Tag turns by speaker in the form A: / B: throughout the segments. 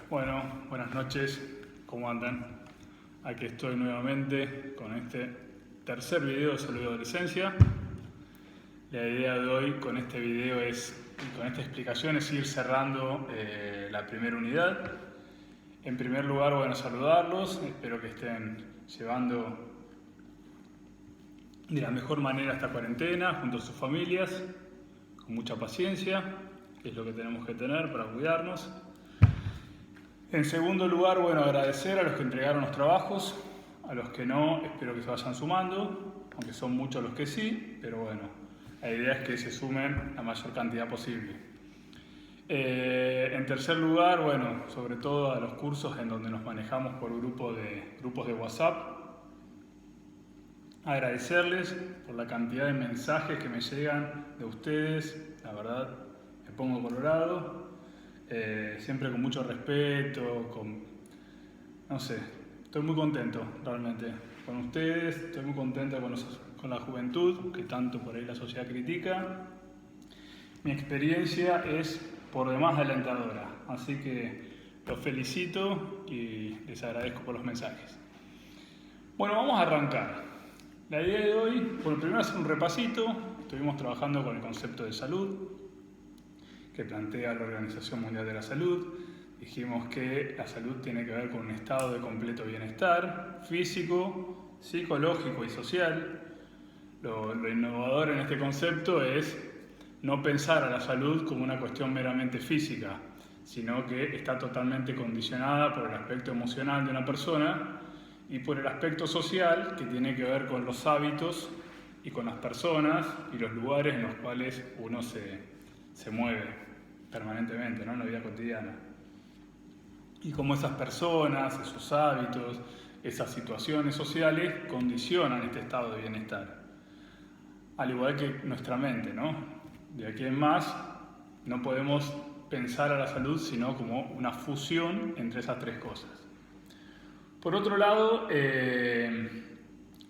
A: Bueno, buenas noches, ¿cómo andan? Aquí estoy nuevamente con este tercer video de Salud y Adolescencia. La idea de hoy con este video con esta explicación es ir cerrando la primera unidad. En primer lugar, bueno, saludarlos, espero que estén llevando de la mejor manera esta cuarentena junto a sus familias, con mucha paciencia, que es lo que tenemos que tener para cuidarnos. En segundo lugar, bueno, agradecer a los que entregaron los trabajos, a los que no, espero que se vayan sumando, aunque son muchos los que sí, pero bueno, la idea es que se sumen la mayor cantidad posible. En tercer lugar, bueno, sobre todo a los cursos en donde nos manejamos por grupos de WhatsApp, agradecerles por la cantidad de mensajes que me llegan de ustedes, la verdad, me pongo colorado. Siempre con mucho respeto, no sé, estoy muy contento realmente con ustedes, estoy muy contento con la juventud, que tanto por ahí la sociedad critica. Mi experiencia es por demás alentadora, así que los felicito y les agradezco por los mensajes. Bueno, vamos a arrancar. La idea de hoy, bueno, primero hacer un repasito. Estuvimos trabajando con el concepto de salud que plantea la Organización Mundial de la Salud. Dijimos que la salud tiene que ver con un estado de completo bienestar físico, psicológico y social. Lo innovador en este concepto es no pensar a la salud como una cuestión meramente física, sino que está totalmente condicionada por el aspecto emocional de una persona y por el aspecto social, que tiene que ver con los hábitos y con las personas y los lugares en los cuales uno se mueve permanentemente, ¿no? En la vida cotidiana. Y cómo esas personas, esos hábitos, esas situaciones sociales condicionan este estado de bienestar. Al igual que nuestra mente, ¿no? De aquí en más no podemos pensar a la salud sino como una fusión entre esas tres cosas. Por otro lado,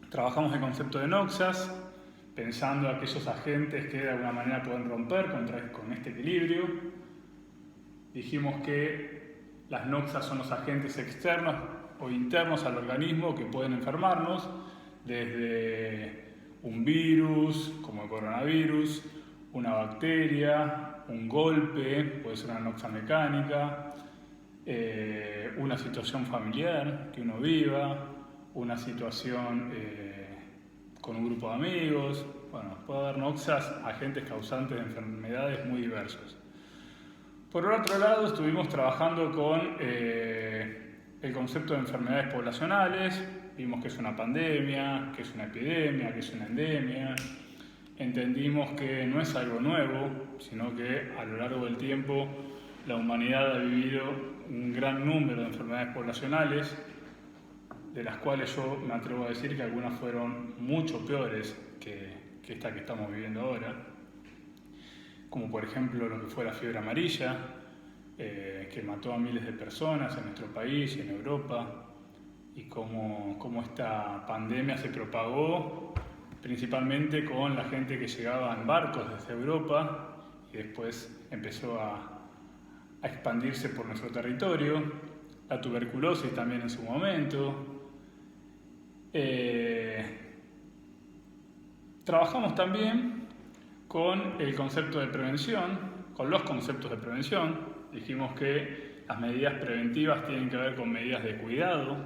A: trabajamos el concepto de noxas, pensando aquellos agentes que de alguna manera pueden romper con este equilibrio. Dijimos que las noxas son los agentes externos o internos al organismo que pueden enfermarnos, desde un virus, como el coronavirus, una bacteria, un golpe, puede ser una noxa mecánica, una situación familiar que uno viva, una situación con un grupo de amigos. Bueno, puede haber noxas, agentes causantes de enfermedades muy diversos. Por otro lado, estuvimos trabajando con el concepto de enfermedades poblacionales. Vimos que es una pandemia, que es una epidemia, que es una endemia. Entendimos que no es algo nuevo, sino que a lo largo del tiempo la humanidad ha vivido un gran número de enfermedades poblacionales, de las cuales yo me atrevo a decir que algunas fueron mucho peores que esta que estamos viviendo ahora, como por ejemplo lo que fue la fiebre amarilla, que mató a miles de personas en nuestro país y en Europa, y cómo esta pandemia se propagó principalmente con la gente que llegaba en barcos desde Europa y después empezó a expandirse por nuestro territorio, la tuberculosis también en su momento. Trabajamos también con el concepto de prevención, con los conceptos de prevención. Dijimos que las medidas preventivas tienen que ver con medidas de cuidado.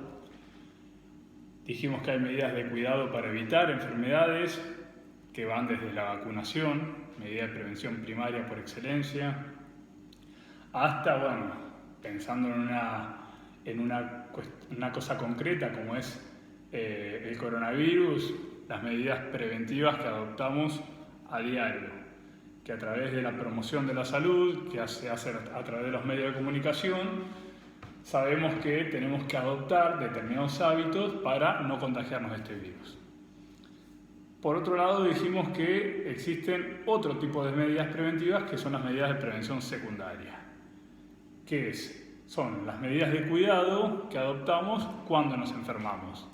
A: Dijimos que hay medidas de cuidado para evitar enfermedades que van desde la vacunación, medida de prevención primaria por excelencia, hasta, bueno, pensando en una cosa concreta como es el coronavirus, las medidas preventivas que adoptamos a diario, que a través de la promoción de la salud, que se hace a través de los medios de comunicación, sabemos que tenemos que adoptar determinados hábitos para no contagiarnos de este virus. Por otro lado, dijimos que existen otro tipo de medidas preventivas que son las medidas de prevención secundaria. ¿Qué es? Son las medidas de cuidado que adoptamos cuando nos enfermamos.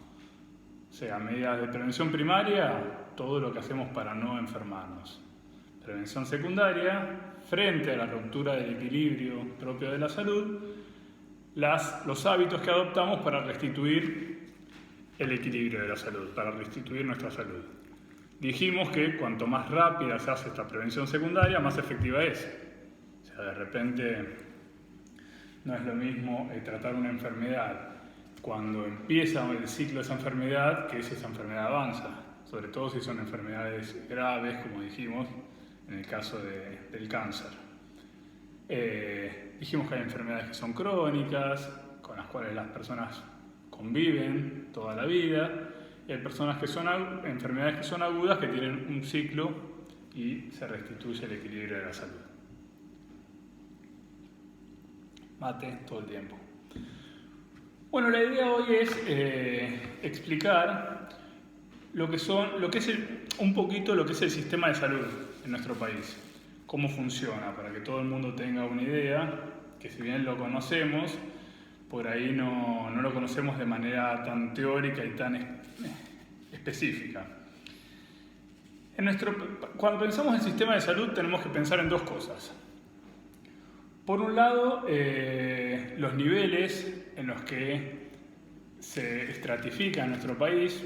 A: O sea, medidas de prevención primaria, todo lo que hacemos para no enfermarnos. Prevención secundaria, frente a la ruptura del equilibrio propio de la salud, los hábitos que adoptamos para restituir el equilibrio de la salud, para restituir nuestra salud. Dijimos que cuanto más rápida se hace esta prevención secundaria, más efectiva es. O sea, de repente no es lo mismo tratar una enfermedad cuando empieza el ciclo de esa enfermedad que si esa enfermedad avanza, sobre todo si son enfermedades graves, como dijimos, en el caso del cáncer. Dijimos que hay enfermedades que son crónicas, con las cuales las personas conviven toda la vida, y hay enfermedades que son agudas, que tienen un ciclo y se restituye el equilibrio de la salud. Mate todo el tiempo. Bueno, la idea hoy es explicar un poquito lo que es el sistema de salud en nuestro país, cómo funciona, para que todo el mundo tenga una idea, que si bien lo conocemos, por ahí no lo conocemos de manera tan teórica y tan específica. Cuando pensamos en el sistema de salud tenemos que pensar en dos cosas. Por un lado, los niveles en los que se estratifica en nuestro país.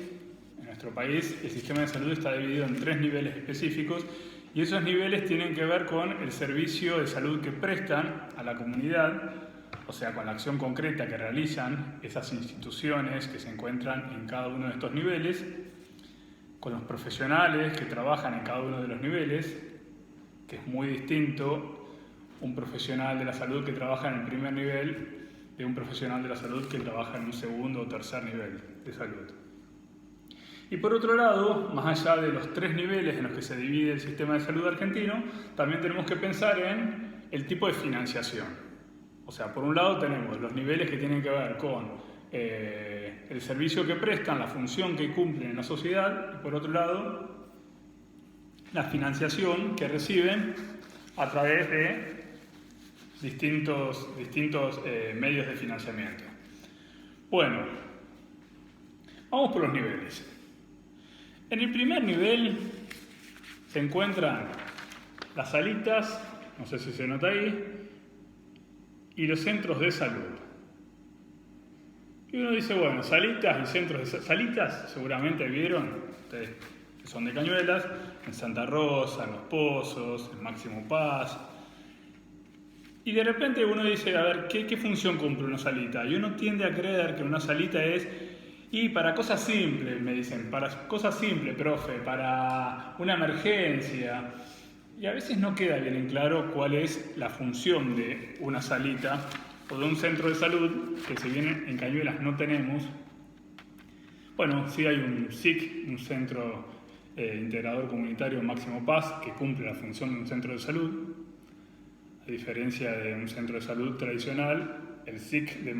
A: En nuestro país el sistema de salud está dividido en 3 niveles específicos y esos niveles tienen que ver con el servicio de salud que prestan a la comunidad, o sea, con la acción concreta que realizan esas instituciones que se encuentran en cada uno de estos niveles, con los profesionales que trabajan en cada uno de los niveles, que es muy distinto un profesional de la salud que trabaja en el primer nivel de un profesional de la salud que trabaja en un segundo o tercer nivel de salud. Y por otro lado, más allá de los 3 niveles en los que se divide el sistema de salud argentino, también tenemos que pensar en el tipo de financiación. O sea, por un lado tenemos los niveles que tienen que ver con el servicio que prestan, la función que cumplen en la sociedad, y por otro lado, la financiación que reciben a través de distintos medios de financiamiento. Bueno, vamos por los niveles. En el primer nivel se encuentran las salitas, no sé si se nota ahí, y los centros de salud. Y uno dice, bueno, salitas y centros de salud. Salitas seguramente vieron, ustedes que son de Cañuelas, en Santa Rosa, en Los Pozos, en Máximo Paz. Y de repente uno dice, a ver, ¿qué función cumple una salita? Y uno tiende a creer que una salita es, y para cosas simples, me dicen, para cosas simples, profe, para una emergencia. Y a veces no queda bien en claro cuál es la función de una salita o de un centro de salud, que si bien en Cañuelas no tenemos. Bueno, sí hay un SIC, un Centro Integrador Comunitario Máximo Paz, que cumple la función de un centro de salud. A diferencia de un centro de salud tradicional, el SIC de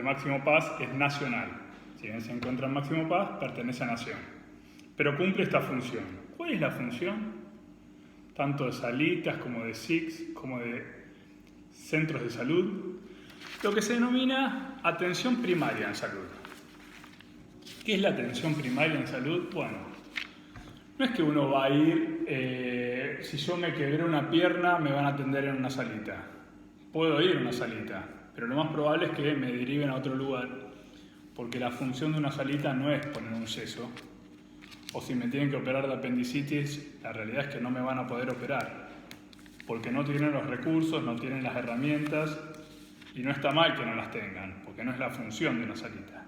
A: Máximo Paz es nacional. Si bien se encuentra en Máximo Paz, pertenece a Nación. Pero cumple esta función. ¿Cuál es la función? Tanto de salitas como de SICs, como de centros de salud. Lo que se denomina atención primaria en salud. ¿Qué es la atención primaria en salud? Bueno, no es que uno va a ir, si yo me quebré una pierna, me van a atender en una salita. Puedo ir a una salita, pero lo más probable es que me deriven a otro lugar, porque la función de una salita no es poner un yeso, o si me tienen que operar de apendicitis, la realidad es que no me van a poder operar, porque no tienen los recursos, no tienen las herramientas, y no está mal que no las tengan, porque no es la función de una salita.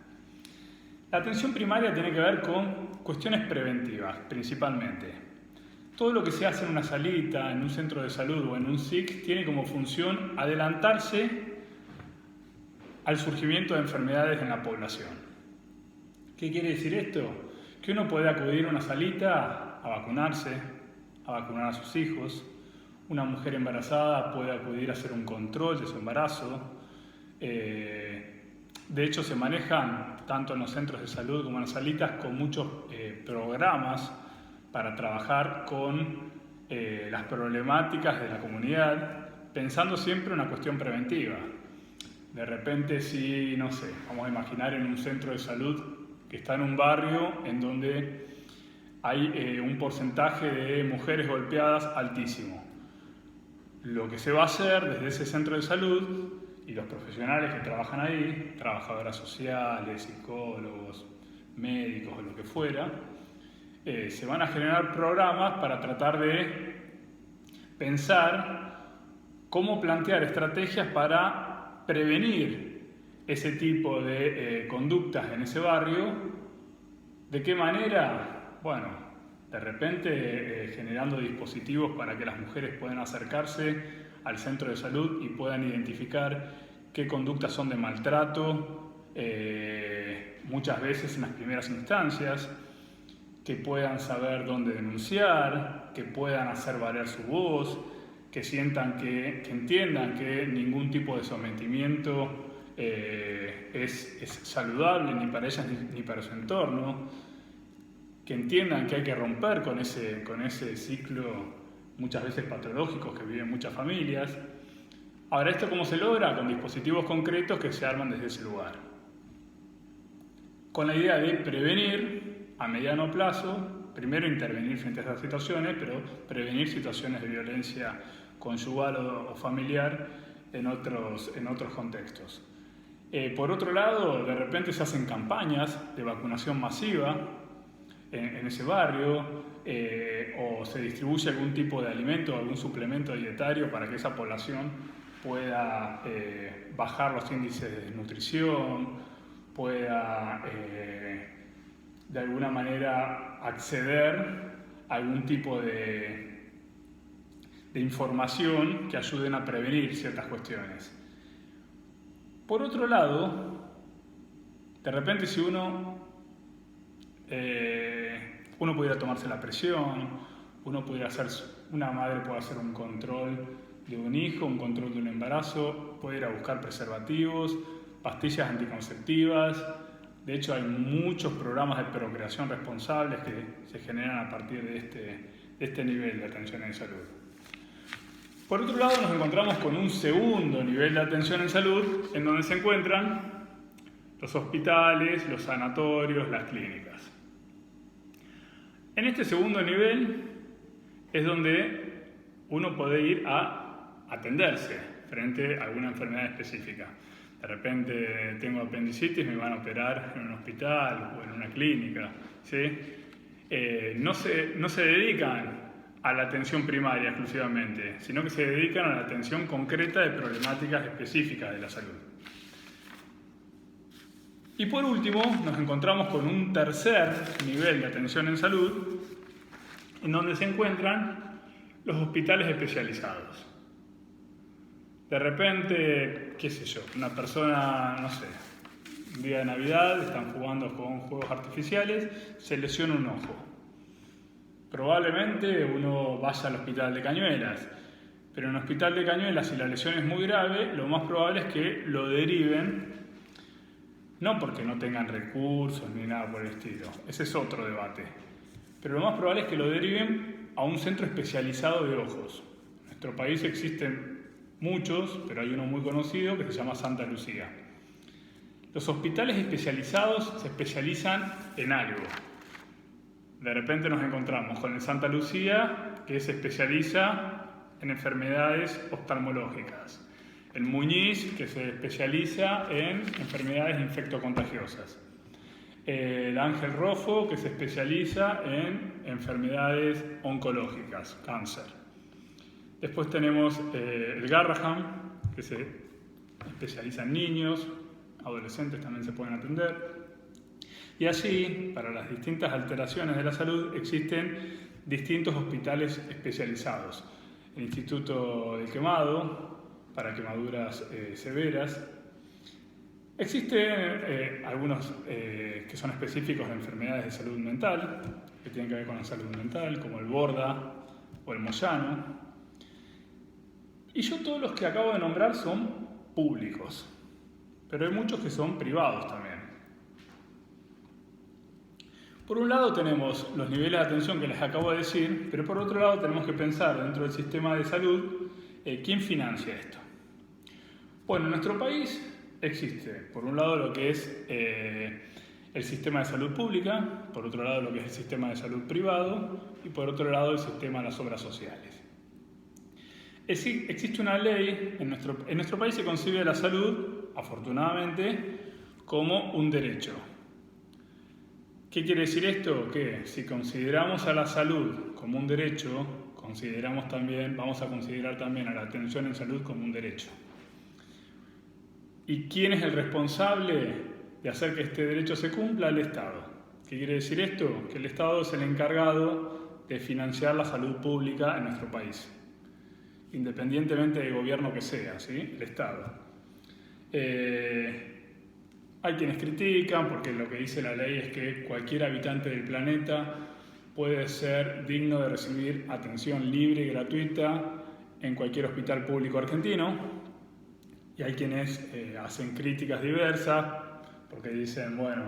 A: La atención primaria tiene que ver con cuestiones preventivas, principalmente. Todo lo que se hace en una salita, en un centro de salud o en un SIC tiene como función adelantarse al surgimiento de enfermedades en la población. ¿Qué quiere decir esto? Que uno puede acudir a una salita a vacunarse, a vacunar a sus hijos. Una mujer embarazada puede acudir a hacer un control de su embarazo. De hecho, se manejan tanto en los centros de salud como en las salitas con muchos programas para trabajar con las problemáticas de la comunidad, pensando siempre en una cuestión preventiva. De repente, si, no sé, vamos a imaginar en un centro de salud que está en un barrio en donde hay un porcentaje de mujeres golpeadas altísimo. Lo que se va a hacer desde ese centro de salud, y los profesionales que trabajan ahí, trabajadoras sociales, psicólogos, médicos o lo que fuera, se van a generar programas para tratar de pensar cómo plantear estrategias para prevenir ese tipo de conductas en ese barrio. ¿De qué manera? Bueno, de repente generando dispositivos para que las mujeres puedan acercarse al centro de salud y puedan identificar qué conductas son de maltrato, muchas veces en las primeras instancias, que puedan saber dónde denunciar, que puedan hacer valer su voz, que sientan que entiendan que ningún tipo de sometimiento es saludable ni para ellas ni para su entorno, que entiendan que hay que romper con ese ciclo muchas veces patológico que viven muchas familias. Ahora, ¿esto cómo se logra? Con dispositivos concretos que se arman desde ese lugar, con la idea de prevenir a mediano plazo, primero intervenir frente a estas situaciones, pero prevenir situaciones de violencia conyugal o familiar en otros contextos. Por otro lado, de repente se hacen campañas de vacunación masiva en ese barrio, o se distribuye algún tipo de alimento o algún suplemento dietario para que esa población pueda bajar los índices de desnutrición, pueda de alguna manera acceder a algún tipo de información que ayuden a prevenir ciertas cuestiones. Por otro lado, de repente si uno pudiera tomarse la presión, una madre puede hacer un control de un hijo, un control de un embarazo, puede ir a buscar preservativos, pastillas anticonceptivas. De hecho, hay muchos programas de procreación responsables que se generan a partir de este nivel de atención en salud. Por otro lado, nos encontramos con un segundo nivel de atención en salud, en donde se encuentran los hospitales, los sanatorios, las clínicas. En este segundo nivel es donde uno puede ir a atenderse frente a alguna enfermedad específica. De repente tengo apendicitis, me van a operar en un hospital o en una clínica, ¿sí? No se dedican a la atención primaria exclusivamente, sino que se dedican a la atención concreta de problemáticas específicas de la salud. Y por último, nos encontramos con un tercer nivel de atención en salud, en donde se encuentran los hospitales especializados. De repente, qué sé yo, una persona, no sé, un día de Navidad, están jugando con juegos artificiales, se lesiona un ojo. Probablemente uno vaya al hospital de Cañuelas, pero en el hospital de Cañuelas, si la lesión es muy grave, lo más probable es que lo deriven, no porque no tengan recursos ni nada por el estilo, ese es otro debate, pero lo más probable es que lo deriven a un centro especializado de ojos. En nuestro país existen muchos, pero hay uno muy conocido que se llama Santa Lucía. Los hospitales especializados se especializan en algo. De repente nos encontramos con el Santa Lucía, que se especializa en enfermedades oftalmológicas. El Muñiz, que se especializa en enfermedades infectocontagiosas. El Ángel Rojo, que se especializa en enfermedades oncológicas, cáncer. Después tenemos el Garrahan, que se especializa en niños, adolescentes también se pueden atender. Y así, para las distintas alteraciones de la salud, existen distintos hospitales especializados. El Instituto del Quemado, para quemaduras severas. Existen algunos que son específicos de enfermedades de salud mental, que tienen que ver con la salud mental, como el Borda o el Moyano. Y todos los que acabo de nombrar son públicos, pero hay muchos que son privados también. Por un lado tenemos los niveles de atención que les acabo de decir, pero por otro lado tenemos que pensar dentro del sistema de salud quién financia esto. Bueno, en nuestro país existe, por un lado, lo que es el sistema de salud pública, por otro lado, lo que es el sistema de salud privado y por otro lado, el sistema de las obras sociales. existe una ley, en nuestro país se concibe la salud, afortunadamente, como un derecho. ¿Qué quiere decir esto? Que si consideramos a la salud como un derecho, vamos a considerar también a la atención en salud como un derecho. ¿Y quién es el responsable de hacer que este derecho se cumpla? El Estado. ¿Qué quiere decir esto? Que el Estado es el encargado de financiar la salud pública en nuestro país, independientemente del gobierno que sea, ¿sí? El Estado. Hay quienes critican porque lo que dice la ley es que cualquier habitante del planeta puede ser digno de recibir atención libre y gratuita en cualquier hospital público argentino. Y hay quienes hacen críticas diversas porque dicen, bueno,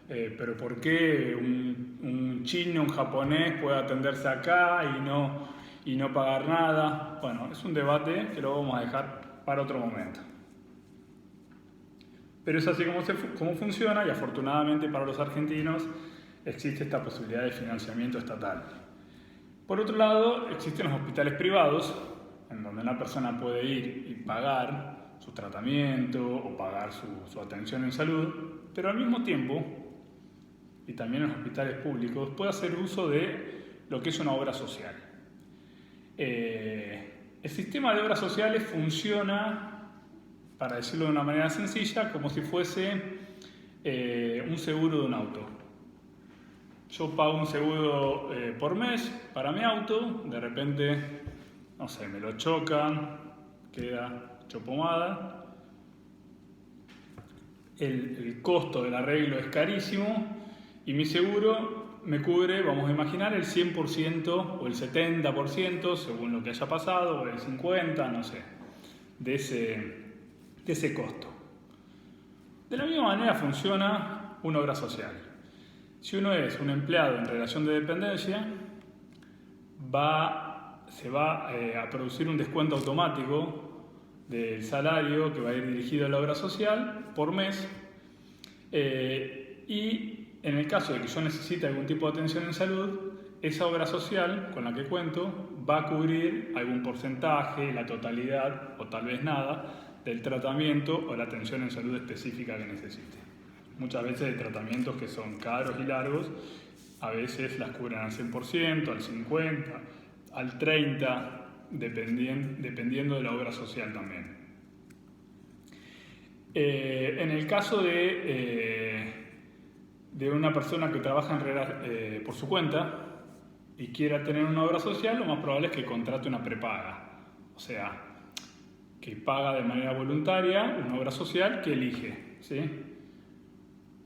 A: pero ¿por qué un chino, un japonés puede atenderse acá y no pagar nada? Bueno, es un debate que lo vamos a dejar para otro momento. Pero es así como funciona, y afortunadamente para los argentinos existe esta posibilidad de financiamiento estatal. Por otro lado, existen los hospitales privados, en donde una persona puede ir y pagar su tratamiento o pagar su atención en salud, pero al mismo tiempo, y también en los hospitales públicos, puede hacer uso de lo que es una obra social. El sistema de obras sociales funciona, para decirlo de una manera sencilla, como si fuese un seguro de un auto. Yo pago un seguro por mes para mi auto, de repente, no sé, me lo chocan, queda hecho pomada. El costo del arreglo es carísimo y mi seguro me cubre, vamos a imaginar, el 100% o el 70%, según lo que haya pasado, o el 50%, no sé, de ese costo. De la misma manera funciona una obra social. Si uno es un empleado en relación de dependencia, se va a producir un descuento automático del salario que va a ir dirigido a la obra social por mes, y en el caso de que yo necesite algún tipo de atención en salud, esa obra social con la que cuento va a cubrir algún porcentaje, la totalidad o tal vez nada del tratamiento o la atención en salud específica que necesite. Muchas veces hay tratamientos que son caros y largos, a veces las cubren al 100%, al 50%, al 30%, dependiendo de la obra social también. En el caso de una persona que trabaja por su cuenta y quiera tener una obra social, lo más probable es que contrate una prepaga, o sea, que paga de manera voluntaria una obra social que elige, ¿sí?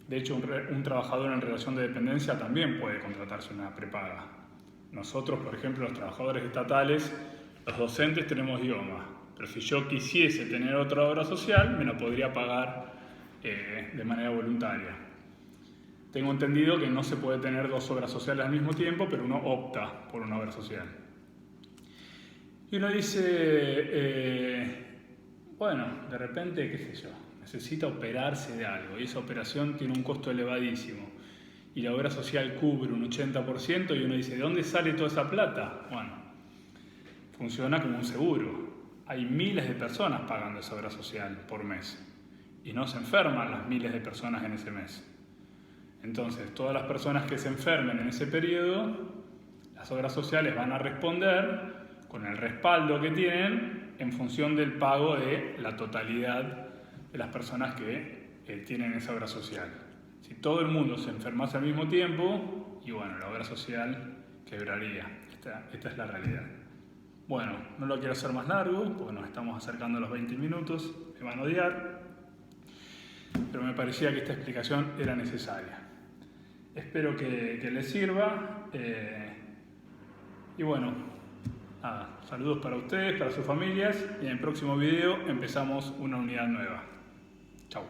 A: De hecho, un trabajador en relación de dependencia también puede contratarse una prepaga. Nosotros, por ejemplo, los trabajadores estatales, los docentes tenemos IOMA, pero si yo quisiese tener otra obra social, me la podría pagar de manera voluntaria. Tengo entendido que no se puede tener dos obras sociales al mismo tiempo, pero uno opta por una obra social. Y uno dice, bueno, de repente, qué sé yo, necesita operarse de algo y esa operación tiene un costo elevadísimo y la obra social cubre un 80% y uno dice, ¿de dónde sale toda esa plata? Bueno, funciona como un seguro. Hay miles de personas pagando esa obra social por mes y no se enferman las miles de personas en ese mes. Entonces, todas las personas que se enfermen en ese periodo, las obras sociales van a responder con el respaldo que tienen en función del pago de la totalidad de las personas que tienen esa obra social. Si todo el mundo se enfermase al mismo tiempo, y bueno, la obra social quebraría. Esta es la realidad. Bueno, no lo quiero hacer más largo, porque nos estamos acercando a los 20 minutos, me van a odiar, pero me parecía que esta explicación era necesaria. Espero que les sirva, y bueno, nada, saludos para ustedes, para sus familias, y en el próximo video empezamos una unidad nueva. Chau.